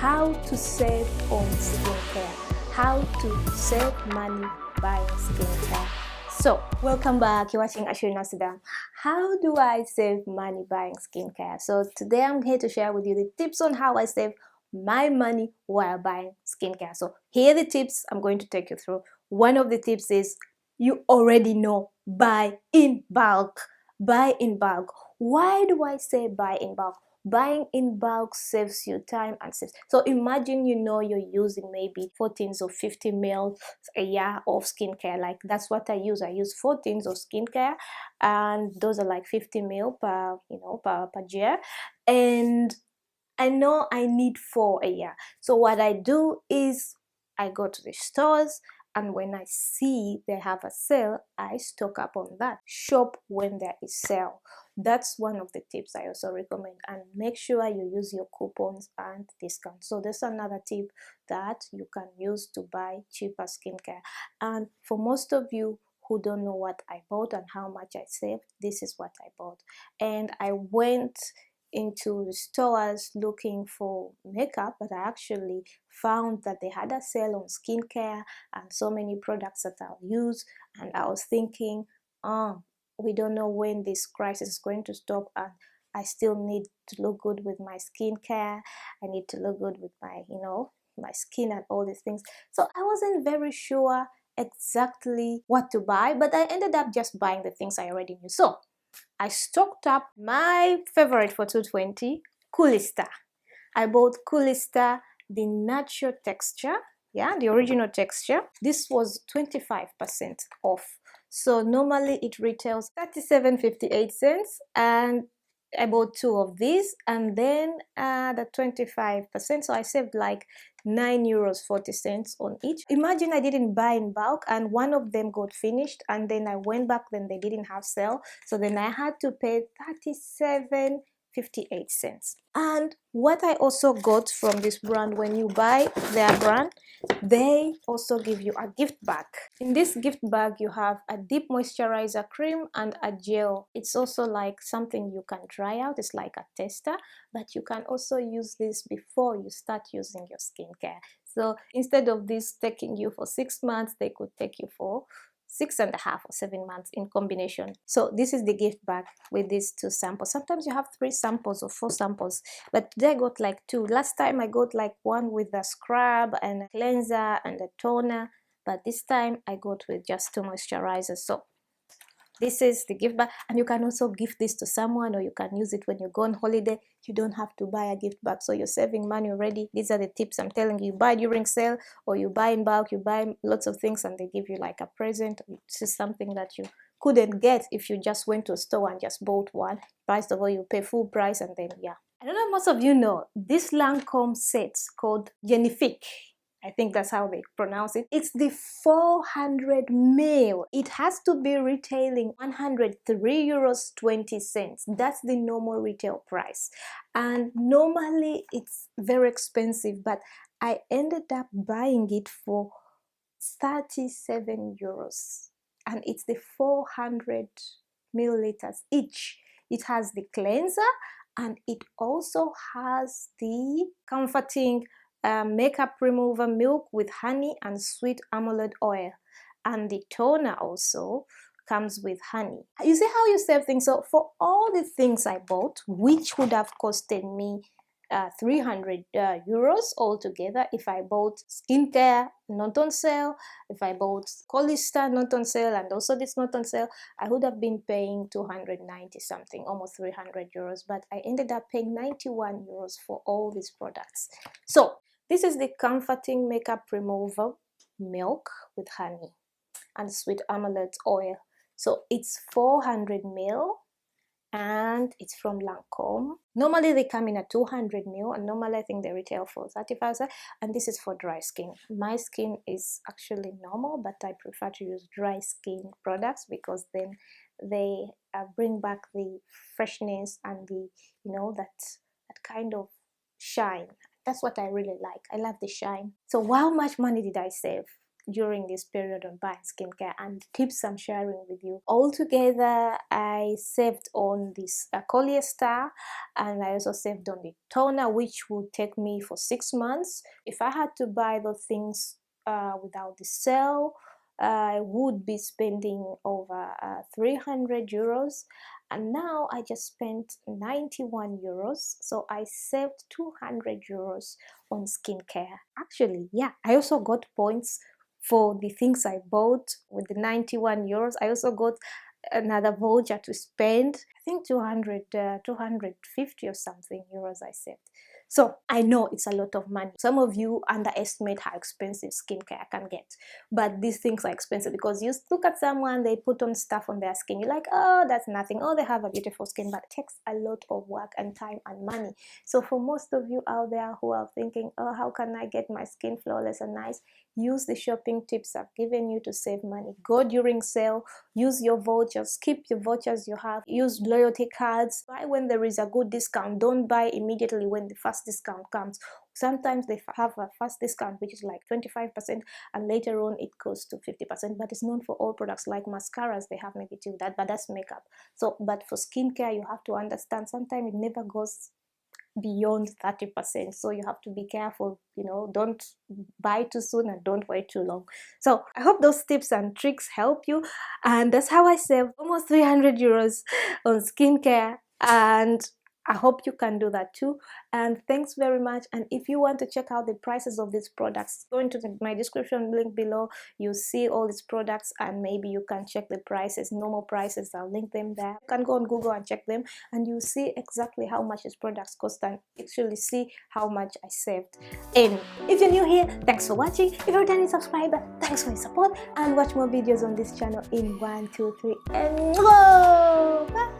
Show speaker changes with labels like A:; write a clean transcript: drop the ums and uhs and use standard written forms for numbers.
A: how to save on skincare, how to save money buying skincare. So, welcome back. You're watching ACIERO. How do I save money buying skincare? So, today I'm here to share with you the tips on how I save my money while buying skincare. So, here are the tips I'm going to take you through. One of the tips is you already know, buy in bulk. Buy in bulk. Why do I say buy in bulk? Buying in bulk saves you time and saves. So imagine you're using maybe 14 or 50 ml a year of skincare. Like that's what I use. I use 14 of skincare, and those are like 50 ml per year. And I know I need 4 a year. So what I do is I go to the stores, and when I see they have a sale, I stock up on that. Shop when there is sale. That's one of the tips I also recommend, and make sure you use your coupons and discounts. So there's another tip that you can use to buy cheaper skincare. And for most of you who don't know what I bought and how much I saved, this is what I bought. And I went into the stores looking for makeup, but I actually found that they had a sale on skincare and so many products that I'll use. And I was thinking, we don't know when this crisis is going to stop, and I still need to look good with my skincare. I need to look good with my my skin and all these things. So I wasn't very sure exactly what to buy, but I ended up just buying the things I already knew. So I stocked up my favorite for 220, Coolista. I bought Coolista, the natural texture, the original texture. This was 25% off. So normally it retails 37.58, and I bought 2 of these, and then the 25%, so I saved like €9.40 on each. Imagine I didn't buy in bulk and one of them got finished, and then I went back, then they didn't have sale, so then I had to pay 37.58. And what I also got from this brand, when you buy their brand, they also give you a gift bag. In this gift bag you have a deep moisturizer cream and a gel. It's also like something you can try out. It's like a tester, but you can also use this before you start using your skincare. So instead of this taking you for 6 months, they could take you for 6.5 or 7 months in combination. So this is the gift bag with these 2 samples. Sometimes you have 3 samples or 4 samples, but today I got like 2. Last time I got like one with a scrub and a cleanser and a toner, but this time I got with just 2 moisturizers. So this is the gift bag, and you can also gift this to someone, or you can use it when you go on holiday. You don't have to buy a gift bag, so you're saving money already. These are the tips I'm telling you. Buy during sale, or you buy in bulk, you buy lots of things and they give you like a present. This is something that you couldn't get if you just went to a store and just bought one. First of all, you pay full price, and then I don't know, most of you know this Lancome set called Genifique. I think that's how they pronounce it. It's the 400 ml. It has to be retailing €103.20. That's the normal retail price. And normally it's very expensive, but I ended up buying it for €37. And it's the 400 milliliters each. It has the cleanser, and it also has the comforting makeup remover milk with honey and sweet amylid oil, and the toner also comes with honey. You see how you save things? So for all the things I bought, which would have costed me €300 altogether, if I bought skincare not on sale, if I bought Coolista not on sale, and also this not on sale, I would have been paying 290 something, almost €300, but I ended up paying €91 for all these products. So this is the comforting makeup remover milk with honey and sweet amylid oil. So it's 400 ml, and it's from Lancome. Normally they come in a 200 ml, and normally I think they retail for 35, and this is for dry skin. My skin is actually normal, but I prefer to use dry skin products because then they bring back the freshness and the that kind of shine. That's what I really like. I love the shine. So how much money did I save? during this period on buying skincare and tips I'm sharing with you. Altogether, I saved on this Collier Star, and I also saved on the toner, which would take me for 6 months. If I had to buy the things without the sale, I would be spending over 300 euros, and now I just spent 91 euros, so I saved 200 euros on skincare. Actually, yeah, I also got points for the things I bought with the 91 euros. I also got another voucher to spend, I think 250 or something euros I saved. So I know it's a lot of money. Some of you underestimate how expensive skincare can get, but these things are expensive because you look at someone, they put on stuff on their skin, you're like, oh, that's nothing, oh, they have a beautiful skin, but it takes a lot of work and time and money. So for most of you out there who are thinking, oh, how can I get my skin flawless and nice, use the shopping tips I've given you to save money. Go during sale, use your vouchers, keep your vouchers you have, use loyalty cards, buy when there is a good discount. Don't buy immediately when the first discount comes. Sometimes they have a first discount which is like 25%, and later on it goes to 50%, but it's not for all products. Like mascaras, they have maybe till that, but that's makeup. So but for skincare, you have to understand sometimes it never goes beyond 30%, so you have to be careful, you know, don't buy too soon and don't wait too long. So I hope those tips and tricks help you, and that's how I saved almost 300 euros on skincare, and I hope you can do that too. And thanks very much. And if you want to check out the prices of these products, go into my description link below. You see all these products, and maybe you can check the prices, normal prices. I'll link them there. You can go on Google and check them, and you see exactly how much these products cost and actually see how much I saved. And if you're new here, thanks for watching. If you're a returning subscriber, thanks for your support, and watch more videos on this channel in 1, 2, 3, and whoa! Bye!